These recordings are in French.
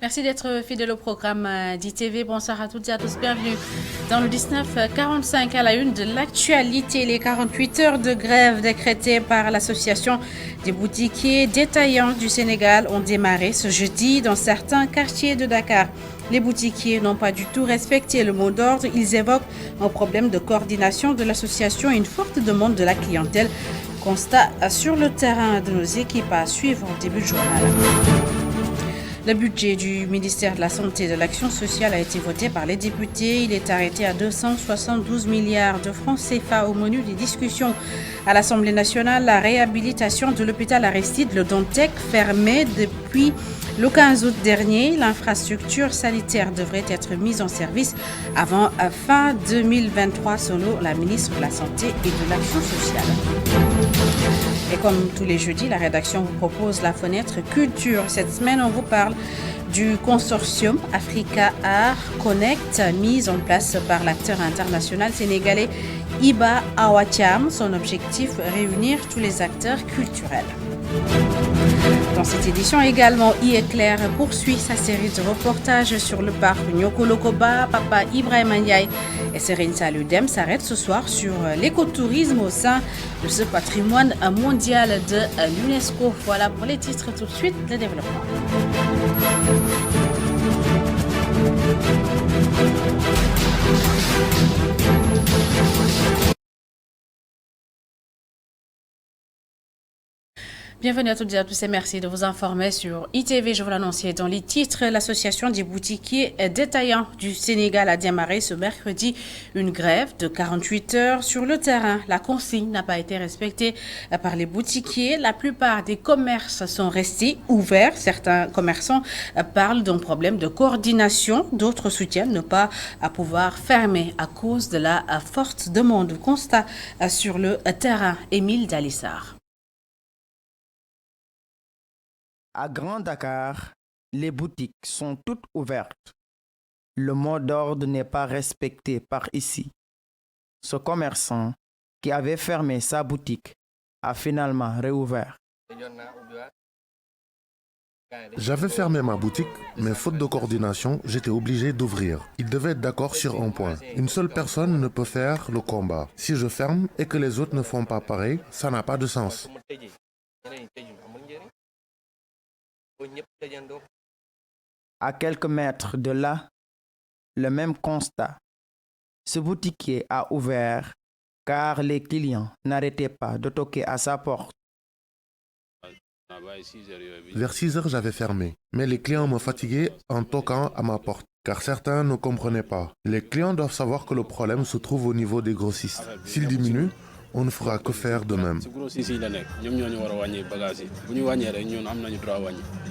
Merci d'être fidèle au programme d'ITV. Bonsoir à toutes et à tous. Bienvenue dans le 1945 à la une de l'actualité. Les 48 heures de grève décrétées par l'Association des boutiquiers détaillants du Sénégal ont démarré ce jeudi dans certains quartiers de Dakar. Les boutiquiers n'ont pas du tout respecté le mot d'ordre. Ils évoquent un problème de coordination de l'association et une forte demande de la clientèle. Constat sur le terrain de nos équipes à suivre au début du journal. Le budget du ministère de la Santé et de l'Action sociale a été voté par les députés. Il est arrêté à 272 milliards de francs CFA au menu des discussions à l'Assemblée nationale. La réhabilitation de l'hôpital Aristide Le Dantec, fermé depuis le 15 août dernier. L'infrastructure sanitaire devrait être mise en service avant fin 2023 selon la ministre de la Santé et de l'Action sociale. Et comme tous les jeudis, la rédaction vous propose la fenêtre culture. Cette semaine, on vous parle du consortium Africa Art Connect, mise en place par l'acteur international sénégalais Iba Awatiam. Son objectif, réunir tous les acteurs culturels. Dans cette édition également, Éclair poursuit sa série de reportages sur le parc Nyokolokoba. Papa Ibrahim Ndiaye et Serine Saludem s'arrêtent ce soir sur l'écotourisme au sein de ce patrimoine mondial de l'UNESCO. Voilà pour les titres, tout de suite, le développement. Bienvenue à toutes et à tous et merci de vous informer sur ITV. Je vous l'annonçais dans les titres. L'association des boutiquiers détaillants du Sénégal a démarré ce mercredi une grève de 48 heures sur le terrain. La consigne n'a pas été respectée par les boutiquiers. La plupart des commerces sont restés ouverts. Certains commerçants parlent d'un problème de coordination. D'autres soutiennent ne pas pouvoir fermer à cause de la forte demande. Constat sur le terrain. Émile Dalissard. À Grand Dakar, les boutiques sont toutes ouvertes. Le mot d'ordre n'est pas respecté par ici. Ce commerçant qui avait fermé sa boutique a finalement réouvert. J'avais fermé ma boutique, mais faute de coordination, j'étais obligé d'ouvrir. Ils devaient être d'accord sur un point. Une seule personne ne peut faire le combat. Si je ferme et que les autres ne font pas pareil, ça n'a pas de sens. À quelques mètres de là, le même constat. Ce boutiquier a ouvert car les clients n'arrêtaient pas de toquer à sa porte. Vers 6 heures, j'avais fermé, mais les clients me fatiguaient en toquant à ma porte, car certains ne comprenaient pas. Les clients doivent savoir que le problème se trouve au niveau des grossistes. S'ils diminuent, on ne fera que faire de même.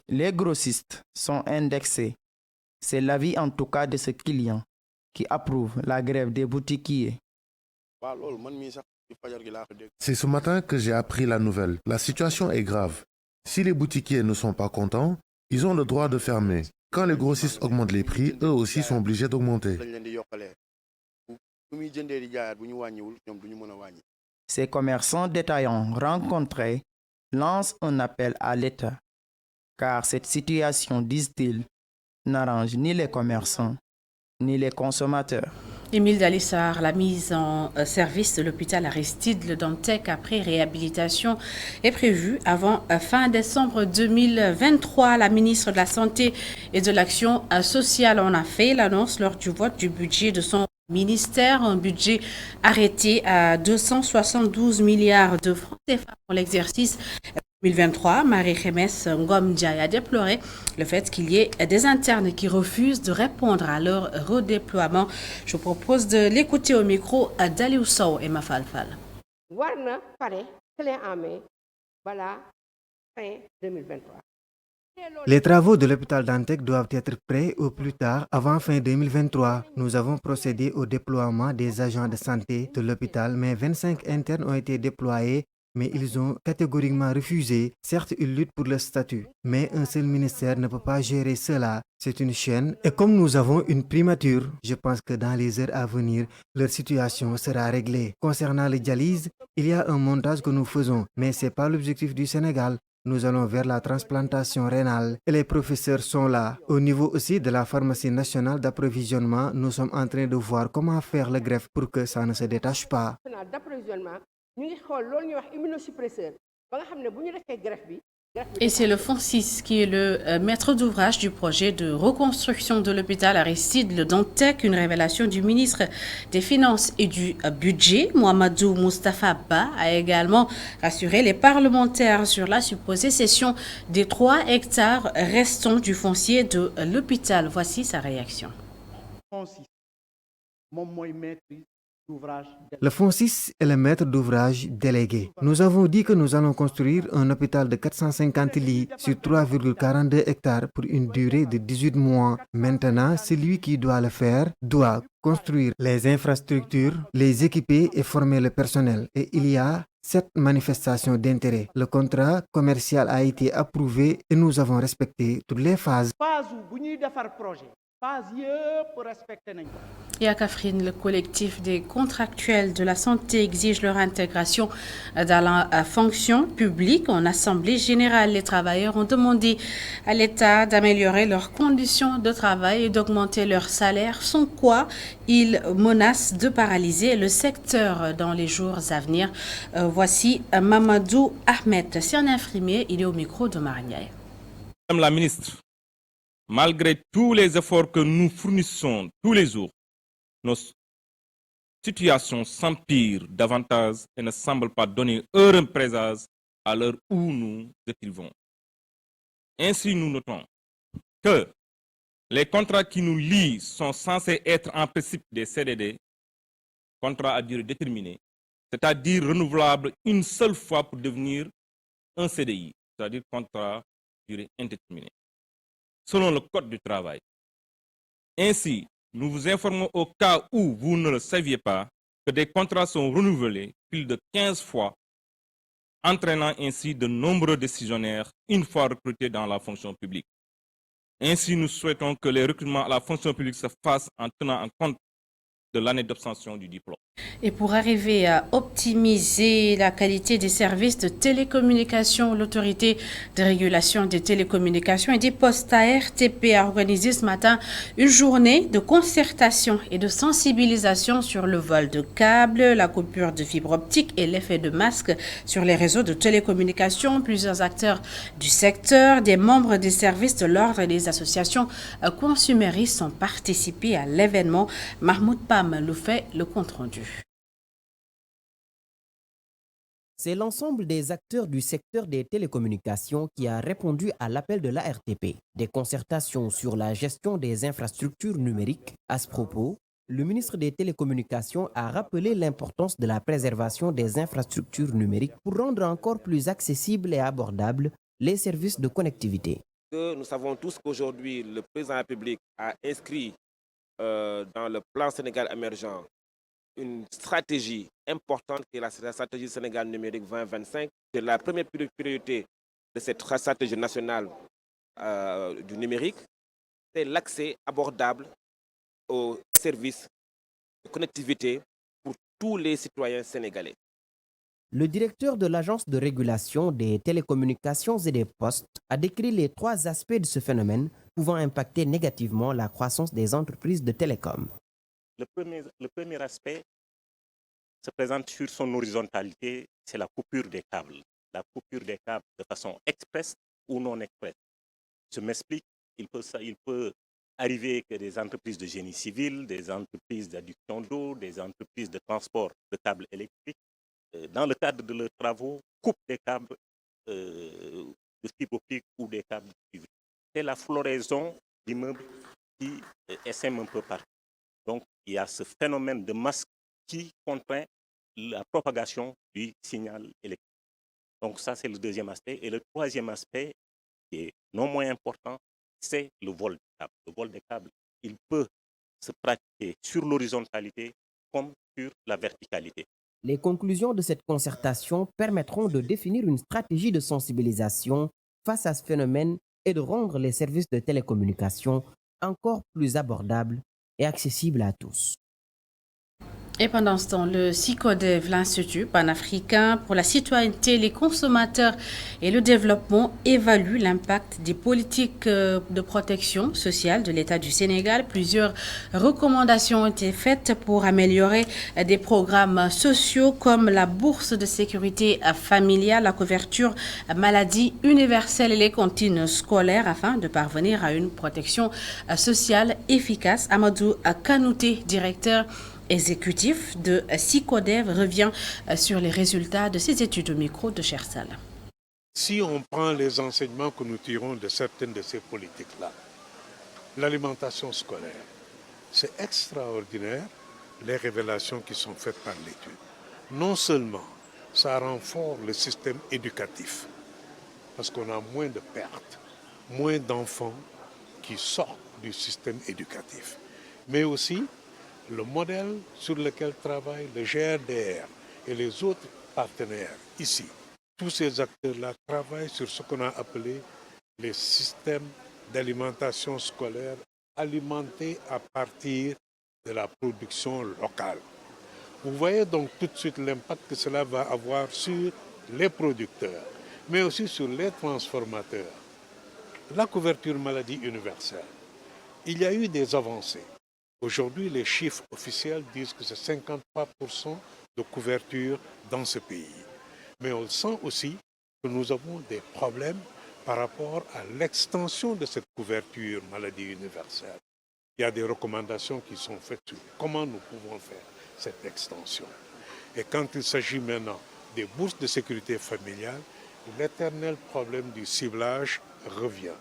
Les grossistes sont indexés. C'est l'avis en tout cas de ce client qui approuve la grève des boutiquiers. C'est ce matin que j'ai appris la nouvelle. La situation est grave. Si les boutiquiers ne sont pas contents, ils ont le droit de fermer. Quand les grossistes augmentent les prix, eux aussi sont obligés d'augmenter. Ces commerçants détaillants rencontrés lancent un appel à l'État, car cette situation, disent-ils, n'arrange ni les commerçants ni les consommateurs. Émile Dalissard, la mise en service de l'hôpital Aristide Le Dantec après réhabilitation est prévue avant fin décembre 2023. La ministre de la Santé et de l'Action sociale en a fait l'annonce lors du vote du budget de son ministère, un budget arrêté à 272 milliards de francs CFA pour l'exercice 2023. Marie-Khémès Ngom Ndiaye a déploré le fait qu'il y ait des internes qui refusent de répondre à leur redéploiement. Je vous propose de l'écouter au micro à Daliou Sow et Mafalfal. Warna pare clé en main, voilà, fin 2023. Les travaux de l'hôpital Dantec doivent être prêts au plus tard avant fin 2023. Nous avons procédé au déploiement des agents de santé de l'hôpital, mais 25 internes ont été déployés, mais ils ont catégoriquement refusé. Certes, ils luttent pour le statut, mais un seul ministère ne peut pas gérer cela. C'est une chaîne. Et comme nous avons une primature, je pense que dans les heures à venir, leur situation sera réglée. Concernant les dialyses, il y a un montage que nous faisons, mais ce n'est pas l'objectif du Sénégal. nous allons vers la transplantation rénale et les professeurs sont là. Au niveau aussi de la pharmacie nationale d'approvisionnement, nous sommes en train de voir comment faire le greffe pour que ça ne se détache pas. D'approvisionnement ñu ngi xool loolu ñuy wax immunosuppresseur ba nga xam ne bu ñu defee greffe bi. Et c'est le FONSIS qui est le maître d'ouvrage du projet de reconstruction de l'hôpital Aristide Le Dantec. Une révélation du ministre des Finances et du Budget, Mohamedou Moustapha Ba, a également rassuré les parlementaires sur la supposée cession des 3 hectares restants du foncier de l'hôpital. Voici sa réaction. Le FONSIS est le maître d'ouvrage délégué. Nous avons dit que nous allons construire un hôpital de 450 lits sur 3,42 hectares pour une durée de 18 mois. Maintenant, celui qui doit le faire doit construire les infrastructures, les équiper et former le personnel. Et il y a 7 manifestations d'intérêt. Le contrat commercial a été approuvé et nous avons respecté toutes les phases. Et à Kaffrine, le collectif des contractuels de la santé exige leur intégration dans la fonction publique. En assemblée générale, les travailleurs ont demandé à l'État d'améliorer leurs conditions de travail et d'augmenter leur salaire, sans quoi ils menacent de paralyser le secteur dans les jours à venir. Voici Mamadou Ahmed. C'est un infirmier, il est au micro de Marignaï. Madame la ministre, malgré tous les efforts que nous fournissons tous les jours, nos situations s'empirent davantage et ne semblent pas donner heureux présage à l'heure où nous écrivons. Ainsi, nous notons que les contrats qui nous lient sont censés être en principe des CDD, contrats à durée déterminée, c'est-à-dire renouvelables une seule fois pour devenir un CDI, c'est-à-dire contrat à durée indéterminée, selon le Code du travail. Ainsi, nous vous informons au cas où vous ne le saviez pas que des contrats sont renouvelés plus de 15 fois, entraînant ainsi de nombreux décisionnaires une fois recrutés dans la fonction publique. Ainsi, nous souhaitons que les recrutements à la fonction publique se fassent en tenant en compte de l'année d'obtention du diplôme. Et pour arriver à optimiser la qualité des services de télécommunication, l'autorité de régulation des télécommunications et des postes ARTP a organisé ce matin une journée de concertation et de sensibilisation sur le vol de câbles, la coupure de fibre optique et l'effet de masque sur les réseaux de télécommunications. Plusieurs acteurs du secteur, des membres des services de l'ordre et des associations consuméristes ont participé à l'événement. Mahmoud Pam le fait le compte-rendu. C'est l'ensemble des acteurs du secteur des télécommunications qui a répondu à l'appel de l'ARTP. Des concertations sur la gestion des infrastructures numériques. À ce propos, le ministre des Télécommunications a rappelé l'importance de la préservation des infrastructures numériques pour rendre encore plus accessibles et abordables les services de connectivité. Nous savons tous qu'aujourd'hui, le président de la République a inscrit dans le plan Sénégal émergent une stratégie importante qui est la stratégie Sénégal numérique 2025. C'est la première priorité de cette stratégie nationale du numérique, c'est l'accès abordable aux services de connectivité pour tous les citoyens sénégalais. Le directeur de l'Agence de régulation des télécommunications et des postes a décrit les 3 aspects de ce phénomène pouvant impacter négativement la croissance des entreprises de télécom. Le premier aspect se présente sur son horizontalité, c'est la coupure des câbles. La coupure des câbles de façon express ou non express. Je m'explique, il peut arriver que des entreprises de génie civil, des entreprises d'adduction d'eau, des entreprises de transport de câbles électriques, dans le cadre de leurs travaux, coupent des câbles de fibre optique ou des câbles de cuivre. C'est la floraison d'immeubles qui essaime un peu partout. Donc, il y a ce phénomène de masque qui contraint la propagation du signal électrique. Donc, ça, c'est le deuxième aspect. Et le troisième aspect, qui est non moins important, c'est le vol des câbles. Le vol des câbles, il peut se pratiquer sur l'horizontalité comme sur la verticalité. Les conclusions de cette concertation permettront de définir une stratégie de sensibilisation face à ce phénomène et de rendre les services de télécommunication encore plus abordables et accessibles à tous. Et pendant ce temps, le CICODEV, l'Institut panafricain pour la citoyenneté, les consommateurs et le développement, évalue l'impact des politiques de protection sociale de l'État du Sénégal. Plusieurs recommandations ont été faites pour améliorer des programmes sociaux comme la bourse de sécurité familiale, la couverture maladie universelle et les cantines scolaires afin de parvenir à une protection sociale efficace. Amadou Kanouté, directeur exécutif de CICODEV, revient sur les résultats de ces études au micro de Chersal. Si on prend les enseignements que nous tirons de certaines de ces politiques-là, l'alimentation scolaire, c'est extraordinaire les révélations qui sont faites par l'étude. Non seulement ça renforce le système éducatif, parce qu'on a moins de pertes, moins d'enfants qui sortent du système éducatif, mais aussi le modèle sur lequel travaillent le GRDR et les autres partenaires ici. Tous ces acteurs-là travaillent sur ce qu'on a appelé les systèmes d'alimentation scolaire alimentés à partir de la production locale. Vous voyez donc tout de suite l'impact que cela va avoir sur les producteurs, mais aussi sur les transformateurs. La couverture maladie universelle, il y a eu des avancées. Aujourd'hui, les chiffres officiels disent que c'est 53% de couverture dans ce pays. Mais on sent aussi que nous avons des problèmes par rapport à l'extension de cette couverture maladie universelle. Il y a des recommandations qui sont faites sur comment nous pouvons faire cette extension. Et quand il s'agit maintenant des bourses de sécurité familiale, l'éternel problème du ciblage revient.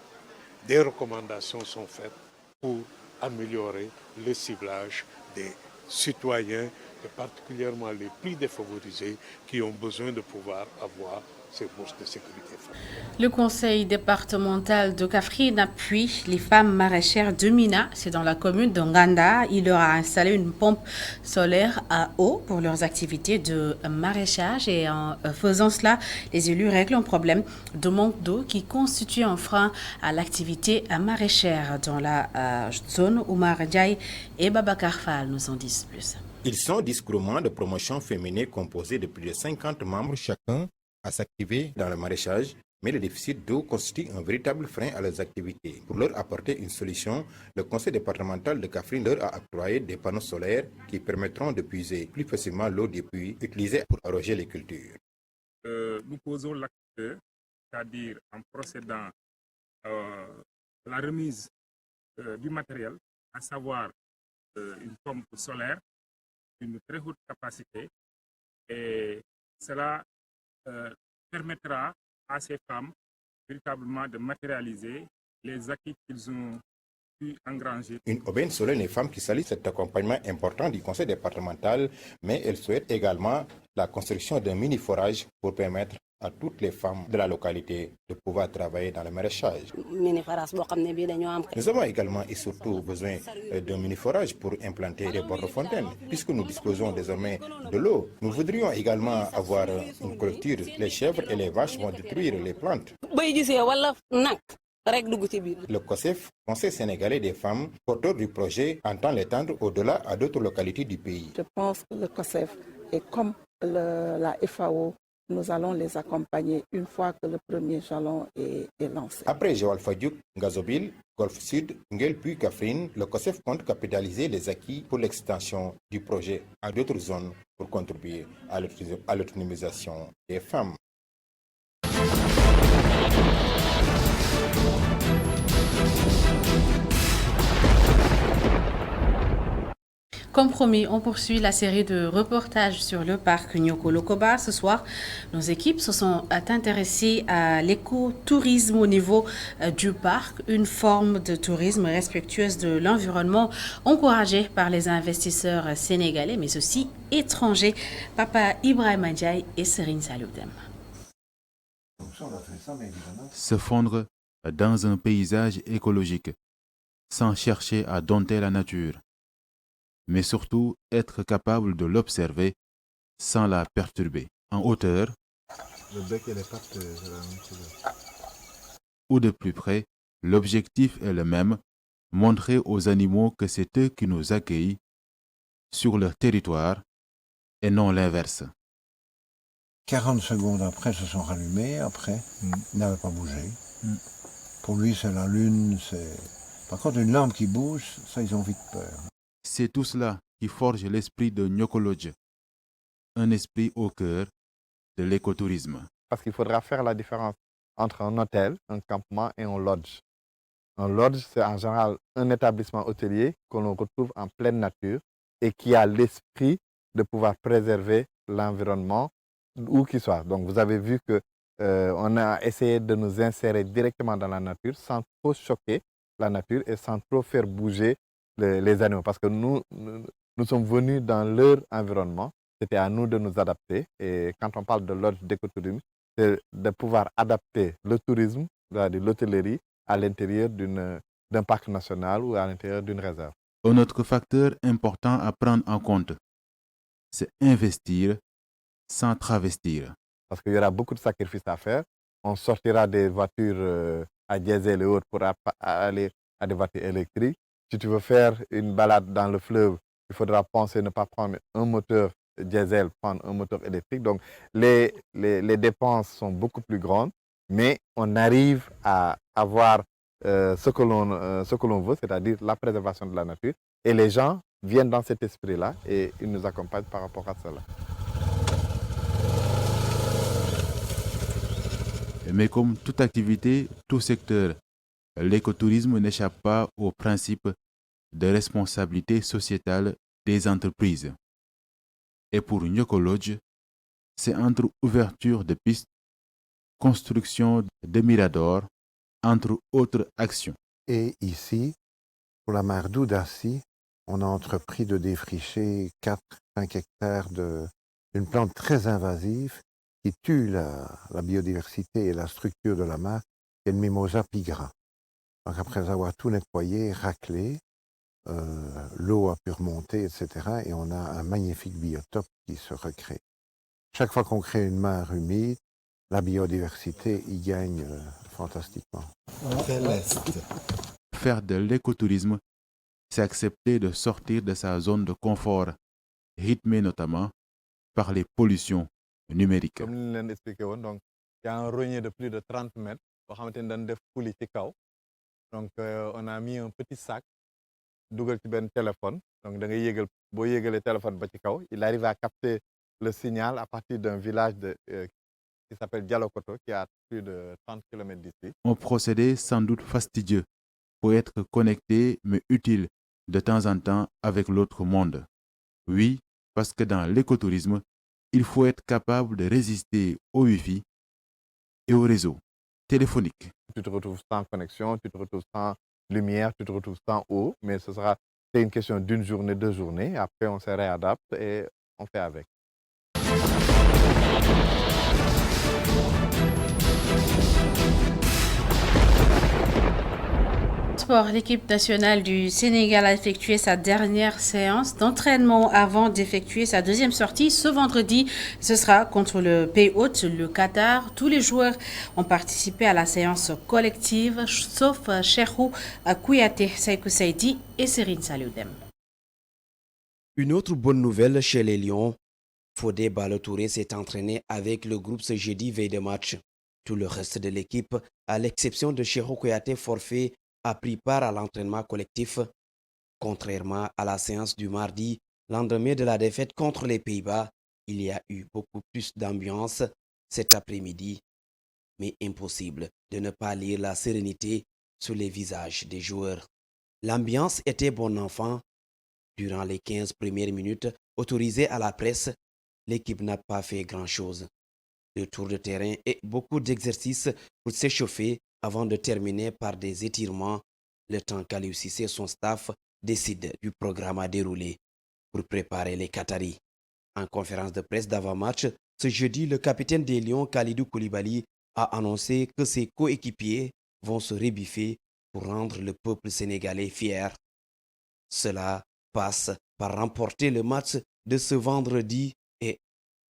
Des recommandations sont faites pour améliorer le ciblage des citoyens, et particulièrement les plus défavorisés qui ont besoin de pouvoir avoir ces bourses de sécurité familiale. Le conseil départemental de Kaffrine appuie les femmes maraîchères de Mina. C'est dans la commune de Nganda. Il leur a installé une pompe solaire à eau pour leurs activités de maraîchage. Et en faisant cela, les élus règlent un problème de manque d'eau qui constitue un frein à l'activité maraîchère dans la zone. Oumar Ndiaye et Babacar Fall nous en disent plus. Ils sont 10 groupements de promotion féminine composés de plus de 50 membres chacun à s'activer dans le maraîchage, mais le déficit d'eau constitue un véritable frein à leurs activités. Pour leur apporter une solution, le conseil départemental de Kaffrine leur a octroyé des panneaux solaires qui permettront de puiser plus facilement l'eau des puits utilisée pour arroser les cultures. Nous posons l'acte 2, c'est-à-dire en procédant à la remise du matériel, à savoir une pompe solaire d'une très haute capacité, et cela permettra à ces femmes véritablement de matérialiser les acquis qu'ils ont pu engranger. Une aubaine selon les femmes qui saluent cet accompagnement important du conseil départemental, mais elles souhaitent également la construction d'un mini-forage pour permettre à toutes les femmes de la localité de pouvoir travailler dans le maraîchage. Nous avons également et surtout besoin d'un mini-forage pour implanter des bords de fontaine. Puisque nous disposons désormais de l'eau, nous voudrions également avoir une clôture. Les chèvres et les vaches vont détruire les plantes. Le COSEF, Conseil sénégalais des femmes, porteur du projet, entend l'étendre au-delà à d'autres localités du pays. Je pense que le COSEF est comme la FAO. Nous allons les accompagner une fois que le premier jalon est lancé. Après Joal Fadiouk, Ngazobil, Golfe Sud, Ngel puis Kaffrine, le COSEF compte capitaliser les acquis pour l'extension du projet à d'autres zones pour contribuer à l'autonomisation des femmes. Comme promis, on poursuit la série de reportages sur le parc Nyokolokoba. Ce soir, nos équipes se sont intéressées à l'écotourisme au niveau du parc, une forme de tourisme respectueuse de l'environnement, encouragée par les investisseurs sénégalais, mais aussi étrangers. Papa Ibrahim Ndiaye et Serine Saloudem. Se fondre dans un paysage écologique, sans chercher à dompter la nature, mais surtout être capable de l'observer sans la perturber. En hauteur ou de plus près, l'objectif est le même, montrer aux animaux que c'est eux qui nous accueillent sur leur territoire et non l'inverse. 40 secondes après, se sont rallumés. Après, ils n'avaient pas bougé. Pour lui, c'est la lune. Par contre, une lampe qui bouge, ça, ils ont vite peur. C'est tout cela qui forge l'esprit de Nyokolodje, un esprit au cœur de l'écotourisme. Parce qu'il faudra faire la différence entre un hôtel, un campement et un lodge. Un lodge, c'est en général un établissement hôtelier que l'on retrouve en pleine nature et qui a l'esprit de pouvoir préserver l'environnement où qu'il soit. Donc vous avez vu qu'on a essayé de nous insérer directement dans la nature sans trop choquer la nature et sans trop faire bouger les animaux. Parce que nous sommes venus dans leur environnement. C'était à nous de nous adapter. Et quand on parle de lodge d'écotourisme, c'est de pouvoir adapter le tourisme, de l'hôtellerie, à l'intérieur d'un parc national ou à l'intérieur d'une réserve. Un autre facteur important à prendre en compte, c'est investir sans travestir. Parce qu'il y aura beaucoup de sacrifices à faire. On sortira des voitures à diesel et autres pour aller à des voitures électriques. Si tu veux faire une balade dans le fleuve, il faudra penser ne pas prendre un moteur diesel, prendre un moteur électrique. Donc les dépenses sont beaucoup plus grandes, mais on arrive à avoir ce que l'on veut, c'est-à-dire la préservation de la nature. Et les gens viennent dans cet esprit-là et ils nous accompagnent par rapport à cela. Mais comme toute activité, tout secteur, l'écotourisme n'échappe pas au principe de responsabilité sociétale des entreprises. Et pour Nyokolodje, c'est entre ouverture de pistes, construction de miradors, entre autres actions. Et ici, pour la mare d'Oudassy, on a entrepris de défricher 4-5 hectares d'une plante très invasive qui tue la biodiversité et la structure de la mare, qui est le Mimosa pigra. Donc après avoir tout nettoyé, raclé, l'eau a pu remonter, etc. Et on a un magnifique biotope qui se recrée. Chaque fois qu'on crée une mare humide, la biodiversité y gagne fantastiquement. Faire de l'écotourisme, c'est accepter de sortir de sa zone de confort, rythmée notamment par les pollutions numériques. Comme nous l'avons expliqué, donc il y a un rognier de plus de 30 mètres. Donc on a mis un petit sac, double téléphone. Donc le téléphone, il arrive à capter le signal à partir d'un village qui s'appelle Dialokoto, qui est à plus de 30 km d'ici. Un procédé sans doute fastidieux pour être connecté mais utile de temps en temps avec l'autre monde. Oui, parce que dans l'écotourisme, il faut être capable de résister au Wi-Fi et au réseau téléphonique. Tu te retrouves sans connexion, tu te retrouves sans lumière, tu te retrouves sans eau, mais c'est une question d'une journée, 2 journées. Après, on se réadapte et on fait avec. L'équipe nationale du Sénégal a effectué sa dernière séance d'entraînement avant d'effectuer sa deuxième sortie ce vendredi. Ce sera contre le pays hôte, le Qatar. Tous les joueurs ont participé à la séance collective, sauf Cheikhou Kouyaté, Seikou Saidi et Serine Salioudem. Une autre bonne nouvelle chez les Lions, Fodé Ballo-Touré s'est entraîné avec le groupe ce jeudi veille de match. Tout le reste de l'équipe, à l'exception de Cheikhou Kouyaté forfait, a pris part à l'entraînement collectif. Contrairement à la séance du mardi, lendemain de la défaite contre les Pays-Bas, il y a eu beaucoup plus d'ambiance cet après-midi. Mais impossible de ne pas lire la sérénité sur les visages des joueurs. L'ambiance était bon enfant. Durant les 15 premières minutes autorisées à la presse, l'équipe n'a pas fait grand-chose. 2 tours de terrain et beaucoup d'exercices pour s'échauffer avant de terminer par des étirements, le temps qu'Aliou Cissé et son staff décident du programme à dérouler pour préparer les Qataris. En conférence de presse d'avant-match, ce jeudi, le capitaine des Lions, Kalidou Koulibaly, a annoncé que ses coéquipiers vont se rebiffer pour rendre le peuple sénégalais fier. Cela passe par remporter le match de ce vendredi et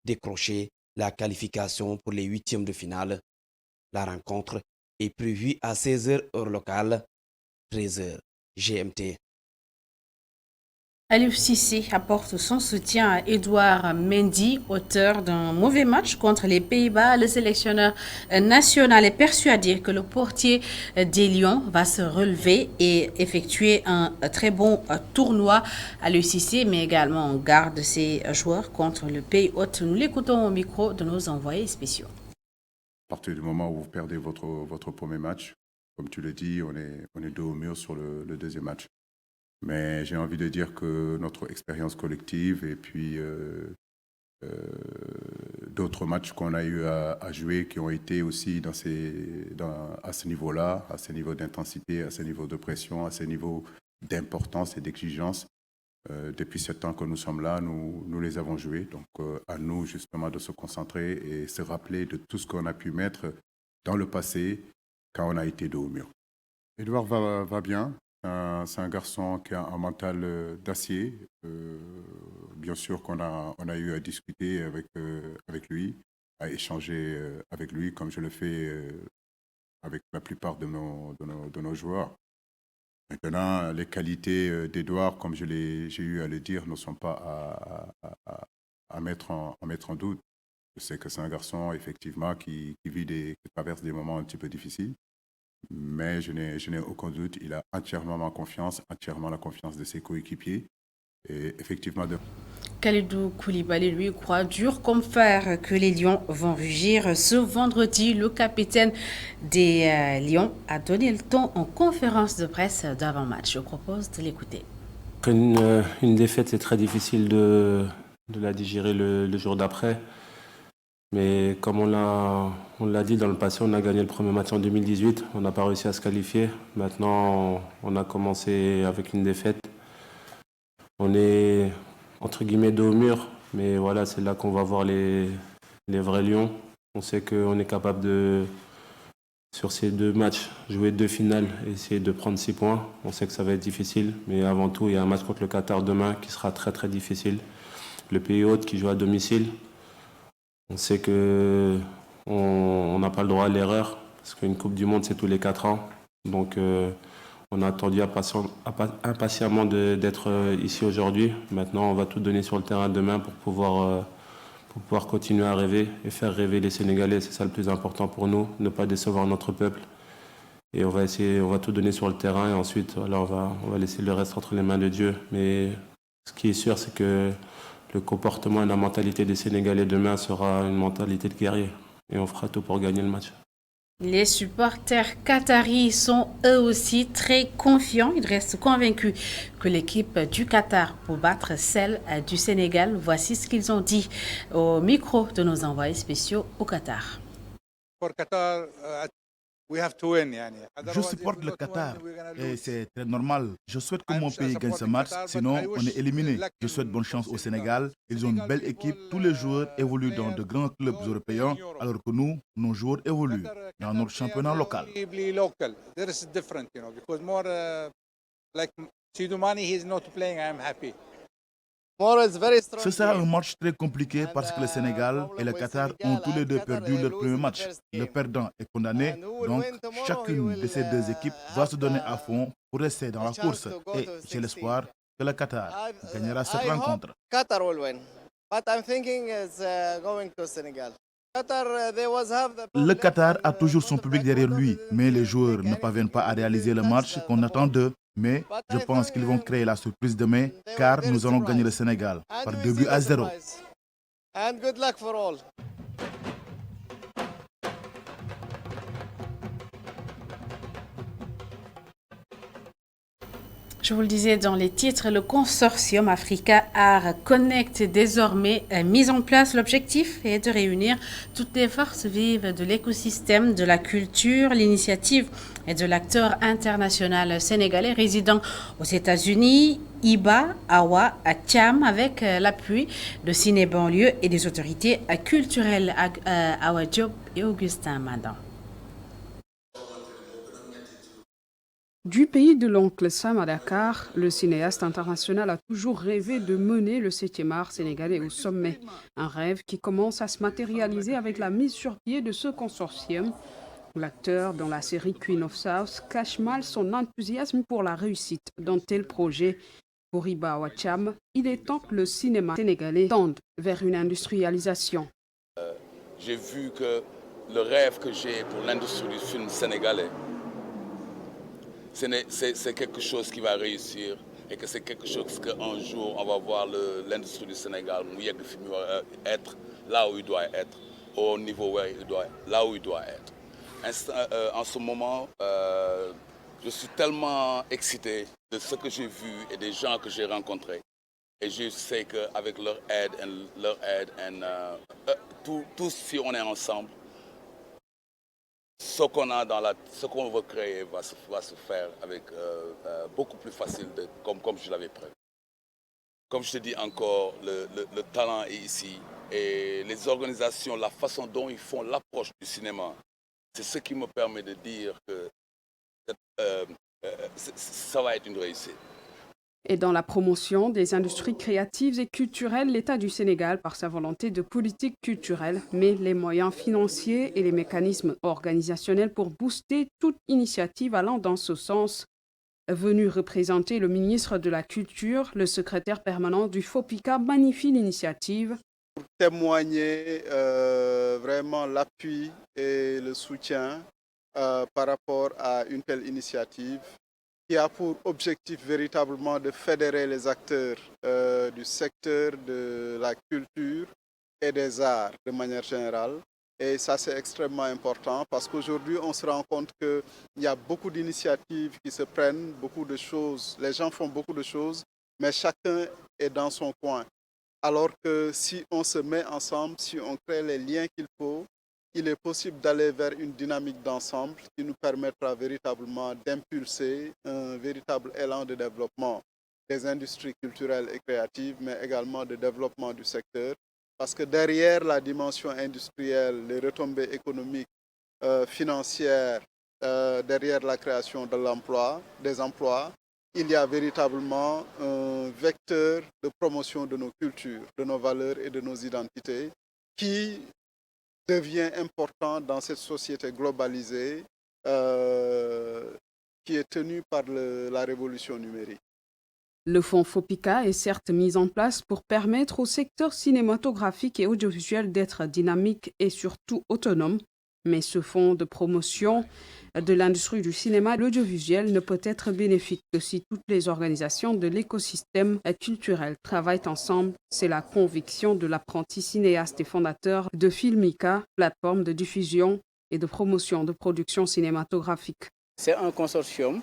décrocher la qualification pour les 8e de finale. La rencontre est prévue à 16h heure locale, 13h GMT. Aliou Cissé apporte son soutien à Edouard Mendy, auteur d'un mauvais match contre les Pays-Bas. Le sélectionneur national est persuadé que le portier des Lions va se relever et effectuer un très bon tournoi. Aliou Cissé met également en garde ses joueurs contre le pays hôte. Nous l'écoutons au micro de nos envoyés spéciaux. À partir du moment où vous perdez votre premier match, comme tu le dis, on est dos au mur sur le deuxième match. Mais j'ai envie de dire que notre expérience collective et puis d'autres matchs qu'on a eu à jouer qui ont été aussi à ce niveau-là, à ce niveau d'intensité, à ce niveau de pression, à ce niveau d'importance et d'exigence. Depuis 7 ans que nous sommes là, nous les avons joués. Donc à nous justement de se concentrer et se rappeler de tout ce qu'on a pu mettre dans le passé quand on a été dos au mur. Edouard va bien. C'est un garçon qui a un mental d'acier. Bien sûr qu'on a eu à discuter avec lui, à échanger avec lui, comme je le fais avec la plupart de nos joueurs. Maintenant, les qualités d'Edouard, comme j'ai eu à le dire, ne sont pas à mettre en doute. Je sais que c'est un garçon, effectivement, qui traverse des moments un petit peu difficiles. Mais je n'ai aucun doute, il a entièrement ma confiance, entièrement la confiance de ses coéquipiers. Et effectivement, Kalidou Koulibaly, lui, croit dur comme fer que les Lions vont rugir. Ce vendredi, le capitaine des Lions a donné le ton en conférence de presse d'avant-match. Je propose de l'écouter. Après une défaite, c'est très difficile de la digérer le jour d'après. Mais comme on l'a dit dans le passé, on a gagné le premier match en 2018. On n'a pas réussi à se qualifier. Maintenant, on a commencé avec une défaite. On est, entre guillemets, dos au mur. Mais voilà, c'est là qu'on va voir les vrais Lions. On sait qu'on est capable de, sur ces 2 matchs, jouer 2 finales et essayer de prendre 6 points. On sait que ça va être difficile. Mais avant tout, il y a un match contre le Qatar demain qui sera très très difficile. Le pays hôte qui joue à domicile. On sait qu'on n'a pas le droit à l'erreur, parce qu'une Coupe du Monde, c'est tous les 4 ans. Donc, on a attendu impatiemment d'être ici aujourd'hui. Maintenant, on va tout donner sur le terrain demain pour pouvoir continuer à rêver et faire rêver les Sénégalais. C'est ça le plus important pour nous, ne pas décevoir notre peuple. Et on va tout donner sur le terrain et ensuite, voilà, on va laisser le reste entre les mains de Dieu. Mais ce qui est sûr, c'est que le comportement et la mentalité des Sénégalais demain sera une mentalité de guerrier. Et on fera tout pour gagner le match. Les supporters qataris sont eux aussi très confiants. Ils restent convaincus que l'équipe du Qatar peut battre celle du Sénégal. Voici ce qu'ils ont dit au micro de nos envoyés spéciaux au Qatar. Je supporte le Qatar et c'est très normal. Je souhaite que mon pays gagne ce match, sinon on est éliminé. Je souhaite bonne chance au Sénégal. Ils ont une belle équipe. Tous les joueurs évoluent dans de grands clubs européens, alors que nous, nos joueurs évoluent dans notre championnat local. Ce sera un match très compliqué parce que le Sénégal et le Qatar ont tous les deux perdu leur premier match. Le perdant est condamné, donc chacune de ces 2 équipes va se donner à fond pour rester dans la course. Et j'ai l'espoir que le Qatar gagnera cette rencontre. Le Qatar a toujours son public derrière lui, mais les joueurs ne parviennent pas à réaliser le match qu'on attend d'eux. Mais je pense qu'ils vont créer la surprise demain, car nous allons gagner le Sénégal par 2-0. Je vous le disais dans les titres, le consortium Africa Art Connect est désormais mis en place. L'objectif est de réunir toutes les forces vives de l'écosystème de la culture. L'initiative est de l'acteur international sénégalais résidant aux États-Unis, Iba Awa Thiam, avec l'appui de Ciné Banlieue et des autorités culturelles Awa Diop et Augustin Madan. Du pays de l'oncle Sam à Dakar, le cinéaste international a toujours rêvé de mener le 7e art sénégalais au sommet. Un rêve qui commence à se matérialiser avec la mise sur pied de ce consortium. L'acteur dans la série Queen of South cache mal son enthousiasme pour la réussite d'un tel projet. Pour Iba Ouacham, il est temps que le cinéma sénégalais tende vers une industrialisation. J'ai vu que le rêve que j'ai pour l'industrie du film sénégalais, c'est quelque chose qui va réussir et que c'est quelque chose qu'un jour on va voir l'industrie du Sénégal être là où il doit être, au niveau là où il doit être. En ce moment, je suis tellement excité de ce que j'ai vu et des gens que j'ai rencontrés. Et je sais qu'avec leur aide, tous si on est ensemble, ce qu'on veut créer va se faire avec beaucoup plus facile, comme je l'avais prévu. Comme je te dis encore, le talent est ici et les organisations, la façon dont ils font l'approche du cinéma, c'est ce qui me permet de dire que ça va être une réussite. Et dans la promotion des industries créatives et culturelles, l'État du Sénégal, par sa volonté de politique culturelle, met les moyens financiers et les mécanismes organisationnels pour booster toute initiative allant dans ce sens. Venu représenter le ministre de la Culture, le secrétaire permanent du FOPICA magnifie l'initiative. Pour témoigner vraiment l'appui et le soutien par rapport à une telle initiative, qui a pour objectif véritablement de fédérer les acteurs du secteur de la culture et des arts de manière générale. Et ça, c'est extrêmement important parce qu'aujourd'hui, on se rend compte qu'il y a beaucoup d'initiatives qui se prennent, beaucoup de choses. Les gens font beaucoup de choses, mais chacun est dans son coin. Alors que si on se met ensemble, si on crée les liens qu'il faut, il est possible d'aller vers une dynamique d'ensemble qui nous permettra véritablement d'impulser un véritable élan de développement des industries culturelles et créatives, mais également de développement du secteur. Parce que derrière la dimension industrielle, les retombées économiques, financières, derrière la création de des emplois, il y a véritablement un vecteur de promotion de nos cultures, de nos valeurs et de nos identités qui devient important dans cette société globalisée qui est tenue par la révolution numérique. Le fonds FOPICA est certes mis en place pour permettre au secteur cinématographique et audiovisuel d'être dynamique et surtout autonome, mais ce fonds de promotion de l'industrie du cinéma et de l'audiovisuel ne peut être bénéfique que si toutes les organisations de l'écosystème culturel travaillent ensemble. C'est la conviction de l'apprenti cinéaste et fondateur de Filmica, plateforme de diffusion et de promotion de production cinématographique. C'est un consortium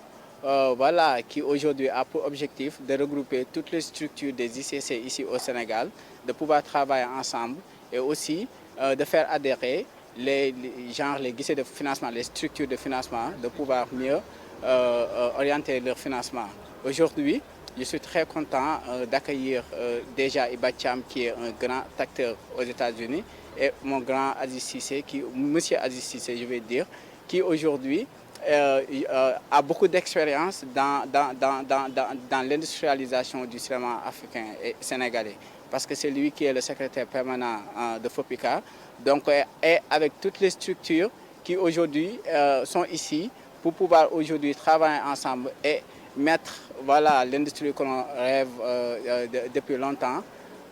qui aujourd'hui a pour objectif de regrouper toutes les structures des ICC ici au Sénégal, de pouvoir travailler ensemble et aussi de faire adhérer les guichets de financement, les structures de financement, de pouvoir mieux orienter leur financement. Aujourd'hui, je suis très content d'accueillir déjà Iba Ouacham, qui est un grand acteur aux États-Unis, et mon grand Aziz Cissé, monsieur Aziz Cissé, je vais dire, qui aujourd'hui a beaucoup d'expérience dans l'industrialisation du cinéma africain et sénégalais. Parce que c'est lui qui est le secrétaire permanent de FOPICA. Donc, et avec toutes les structures qui aujourd'hui sont ici pour pouvoir aujourd'hui travailler ensemble et mettre l'industrie que l'on rêve depuis longtemps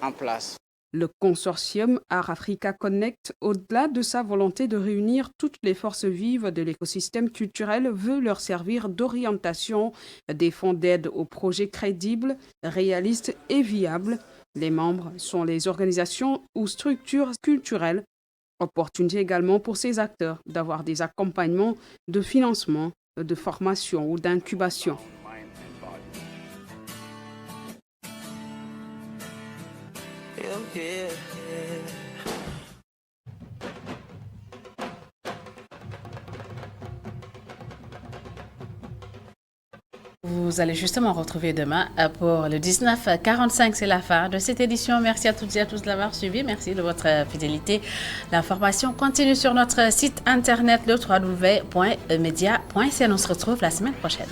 en place. Le consortium Art Africa Connect, au-delà de sa volonté de réunir toutes les forces vives de l'écosystème culturel, veut leur servir d'orientation, des fonds d'aide aux projets crédibles, réalistes et viables. Les membres sont les organisations ou structures culturelles. Opportunité également pour ces acteurs d'avoir des accompagnements de financement, de formation ou d'incubation. Vous allez justement retrouver demain pour le 19h45. C'est la fin de cette édition. Merci à toutes et à tous de l'avoir suivi. Merci de votre fidélité. L'information continue sur notre site internet le www.media.cn. On se retrouve la semaine prochaine.